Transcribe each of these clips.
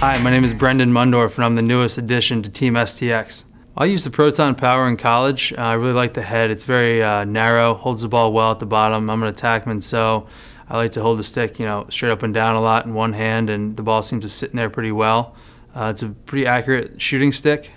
Hi, my name is Brendan Mundorf and I'm the newest addition to Team STX. I used the Proton Power in college. I really like the head. It's very narrow, holds the ball well at the bottom. I'm an attackman, so I like to hold the stick, straight up and down a lot in one hand, and the ball seems to sit in there pretty well. It's a pretty accurate shooting stick.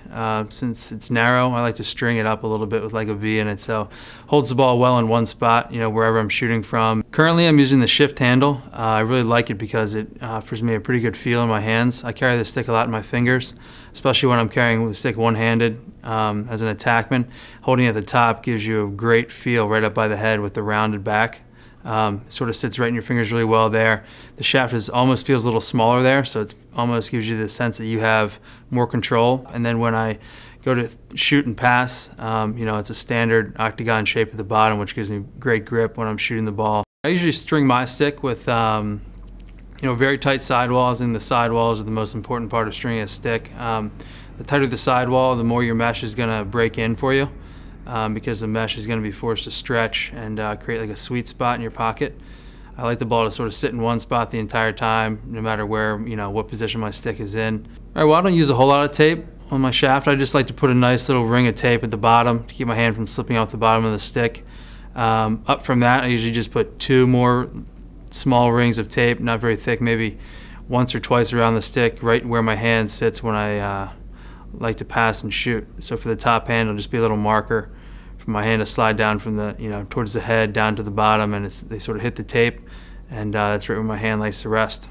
Since it's narrow, I like to string it up a little bit with like a V in it, so holds the ball well in one spot, wherever I'm shooting from. Currently, I'm using the shift handle. I really like it because it offers me a pretty good feel in my hands. I carry the stick a lot in my fingers, especially when I'm carrying the stick one-handed as an attackman. Holding it at the top gives you a great feel right up by the head with the rounded back. It sort of sits right in your fingers really well there. The shaft almost feels a little smaller there, so it almost gives you the sense that you have more control. And then when I go to shoot and pass, it's a standard octagon shape at the bottom, which gives me great grip when I'm shooting the ball. I usually string my stick with very tight sidewalls, and the sidewalls are the most important part of stringing a stick. The tighter the sidewall, the more your mesh is going to break in for you. Because the mesh is going to be forced to stretch and create like a sweet spot in your pocket. I like the ball to sort of sit in one spot the entire time, no matter where, what position my stick is in. All right, well, I don't use a whole lot of tape on my shaft. I just like to put a nice little ring of tape at the bottom to keep my hand from slipping off the bottom of the stick. Up from that, I usually just put 2 more small rings of tape, not very thick, maybe once or twice around the stick, right where my hand sits when I like to pass and shoot. So for the top hand, it'll just be a little marker for my hand to slide down from the, towards the head down to the bottom, and they sort of hit the tape, and that's right where my hand likes to rest.